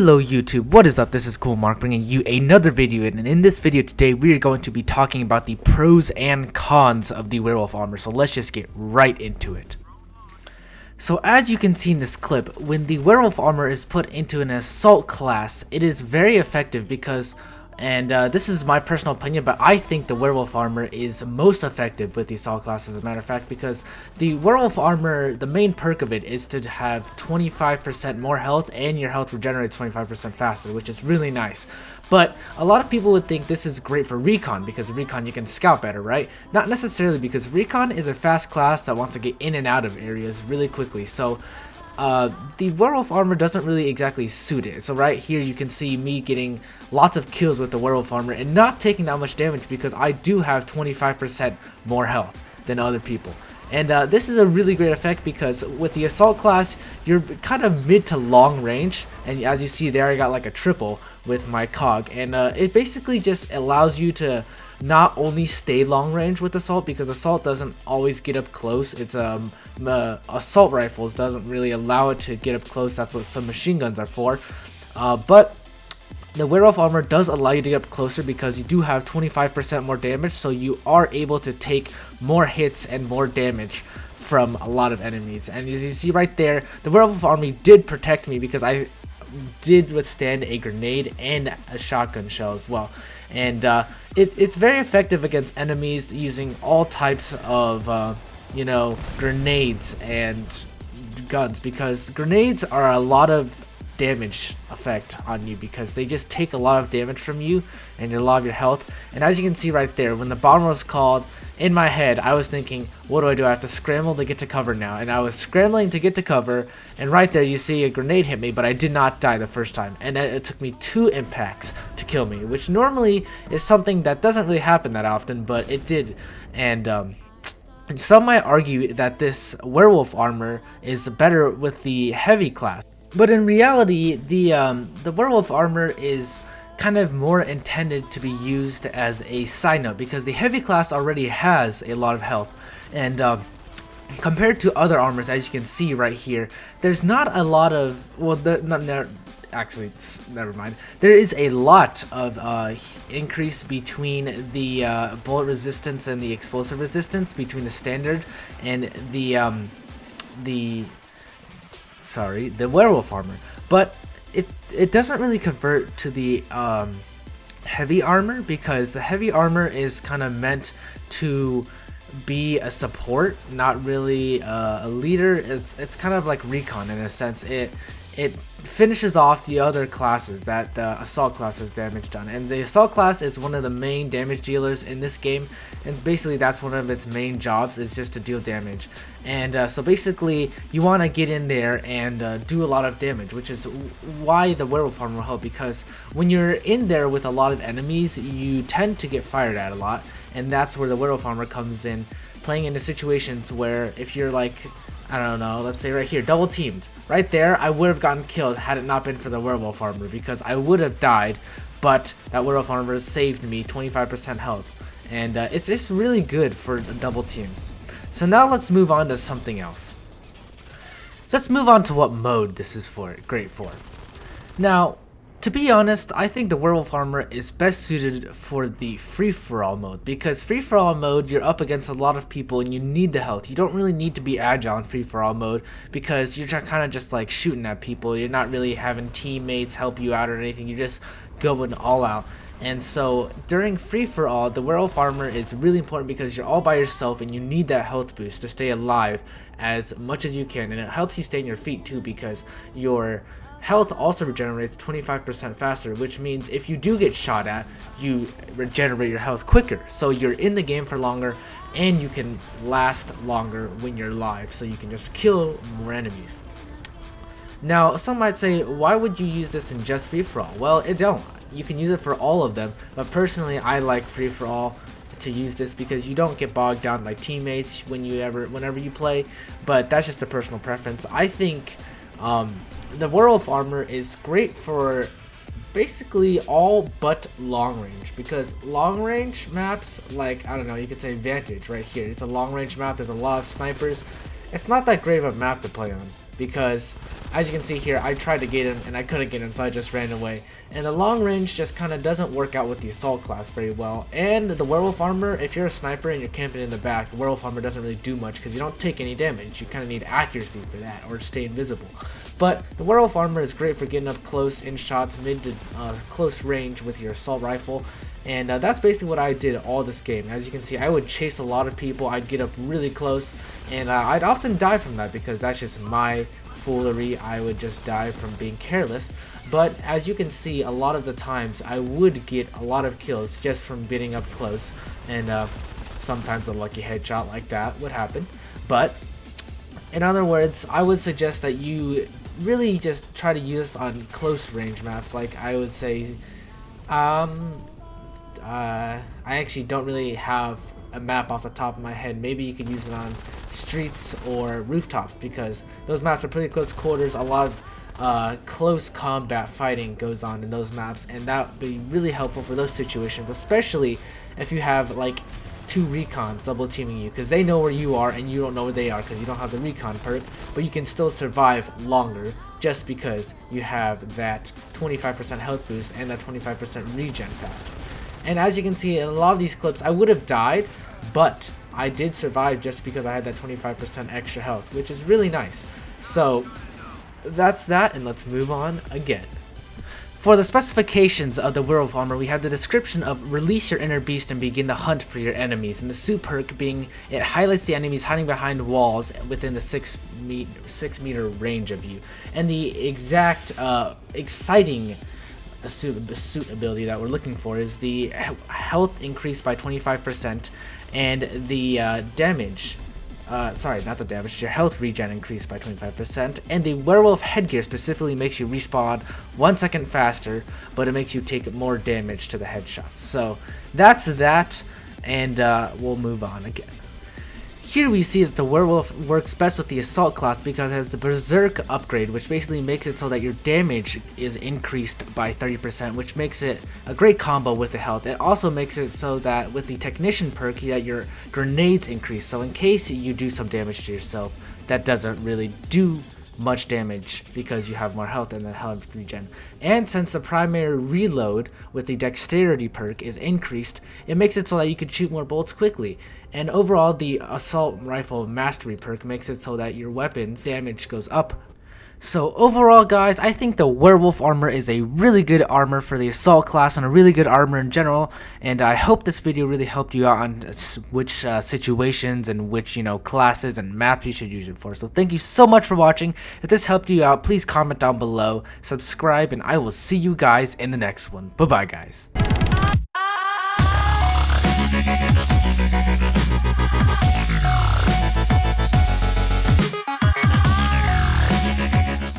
Hello YouTube, what is up? This is Cool Mark bringing you another video, and in this video today we are going to be talking about the pros and cons of the werewolf armor. So let's just get right into it. So as you can see in this clip, when the werewolf armor is put into an assault class, it is very effective because, and this is my personal opinion, but I think the werewolf armor is most effective with the assault class, as a matter of fact, because the werewolf armor, the main perk of it is to have 25% more health, and your health regenerates 25% faster, which is really nice. But a lot of people would think this is great for recon, because recon you can scout better, right? Not necessarily, because recon is a fast class that wants to get in and out of areas really quickly. So the werewolf armor doesn't really exactly suit it. So right here you can see me getting lots of kills with the werewolf armor and not taking that much damage because I do have 25% more health than other people. And this is a really great effect because with the assault class, you're kind of mid to long range, and as you see there, I got like a triple with my cog, and it basically just allows you to not only stay long range with assault, because assault doesn't always get up close. It's assault rifles doesn't really allow it to get up close. That's what some machine guns are for, but the werewolf armor does allow you to get up closer because you do have 25% more damage, so you are able to take more hits and more damage from a lot of enemies. And as you see right there, the werewolf armor did protect me because I did withstand a grenade and a shotgun shell as well. And it's very effective against enemies using all types of grenades and guns, because grenades are a lot of damage effect on you because they just take a lot of damage from you and a lot of your health. And as you can see right there, when the bomber was called, in my head I was thinking, what do? I have to scramble to get to cover now, and I was scrambling to get to cover, and right there you see a grenade hit me, but I did not die the first time, and it took me 2 impacts to kill me, which normally is something that doesn't really happen that often, but it did. And some might argue that this werewolf armor is better with the heavy class, but in reality the werewolf armor is kind of more intended to be used as a side note, because the heavy class already has a lot of health, and compared to other armors, as you can see right here, there's not a lot of, well, actually, never mind. There is a lot of increase between the bullet resistance and the explosive resistance between the standard and the werewolf armor, but it doesn't really convert to the heavy armor, because the heavy armor is kind of meant to be a support, not really a leader. It's kind of like recon in a sense. It finishes off the other classes that the assault class has damage done, and the assault class is one of the main damage dealers in this game, and basically that's one of its main jobs, is just to deal damage. And so basically you want to get in there and do a lot of damage, which is why the werewolf armor will help, because when you're in there with a lot of enemies, you tend to get fired at a lot, and that's where the werewolf armor comes in, playing into situations where if you're like, I don't know, let's say right here, double teamed. Right there, I would have gotten killed had it not been for the werewolf armor, because I would have died, but that werewolf armor saved me 25% health. And it's just really good for double teams. So now let's move on to something else. Let's move on to what mode this is great for. Now, to be honest, I think the werewolf armor is best suited for the free-for-all mode, because free-for-all mode, you're up against a lot of people and you need the health. You don't really need to be agile in free-for-all mode, because you're kind of just like shooting at people. You're not really having teammates help you out or anything. You're just going all out. And so during free-for-all, the werewolf armor is really important because you're all by yourself and you need that health boost to stay alive as much as you can. And it helps you stay on your feet too, because your health also regenerates 25% faster, which means if you do get shot at, you regenerate your health quicker, so you're in the game for longer and you can last longer when you're alive, so you can just kill more enemies. Now, some might say, why would you use this in just free-for-all? Well, it don't. You can use it for all of them, but personally I like free-for-all to use this because you don't get bogged down by teammates whenever you play, but that's just a personal preference. I think the werewolf armor is great for basically all but long range, because long range maps, like, I don't know, you could say Vantage right here, it's a long range map, there's a lot of snipers. It's not that great of a map to play on. because as you can see here, I tried to get him and I couldn't get him, so I just ran away. And the long range just kind of doesn't work out with the assault class very well. And the werewolf armor, if you're a sniper and you're camping in the back, the werewolf armor doesn't really do much because you don't take any damage. You kind of need accuracy for that, or stay invisible. But the werewolf armor is great for getting up close in shots, mid to close range with your assault rifle. And that's basically what I did all this game. As you can see, I would chase a lot of people, I'd get up really close, and I'd often die from that because that's just my foolery. I would just die from being careless. But as you can see, a lot of the times I would get a lot of kills just from getting up close, and sometimes a lucky headshot like that would happen. But in other words, I would suggest that you really just try to use this on close range maps. Like I would say, I actually don't really have a map off the top of my head. Maybe you could use it on streets or rooftops, because those maps are pretty close quarters. A lot of close combat fighting goes on in those maps, and that would be really helpful for those situations, especially if you have like 2 recons double teaming you, because they know where you are and you don't know where they are because you don't have the recon perk, but you can still survive longer just because you have that 25% health boost and that 25% regen faster. And as you can see in a lot of these clips, I would have died, but I did survive just because I had that 25% extra health, which is really nice. So that's that, and let's move on again. For the specifications of the werewolf armor, we have the description of release your inner beast and begin the hunt for your enemies, and the suit perk being it highlights the enemies hiding behind walls within the 6 meter range of you. And the exact exciting suit ability that we're looking for is the health increase by 25% and the damage. Sorry, not the damage, your health regen increased by 25%, and the werewolf headgear specifically makes you respawn 1 second faster, but it makes you take more damage to the headshots. So that's that, and we'll move on again. Here we see that the werewolf works best with the assault class because it has the berserk upgrade, which basically makes it so that your damage is increased by 30%, which makes it a great combo with the health. It also makes it so that with the technician perk that your grenades increase, so in case you do some damage to yourself, that doesn't really do much damage because you have more health and the health regen. And since the primary reload with the dexterity perk is increased, it makes it so that you can shoot more bolts quickly. And overall, the assault rifle mastery perk makes it so that your weapon's damage goes up. So overall, guys, I think the werewolf armor is a really good armor for the assault class and a really good armor in general, and I hope this video really helped you out on which situations and which classes and maps you should use it for. So thank you so much for watching. If this helped you out, please comment down below, subscribe, and I will see you guys in the next one. Bye bye, guys.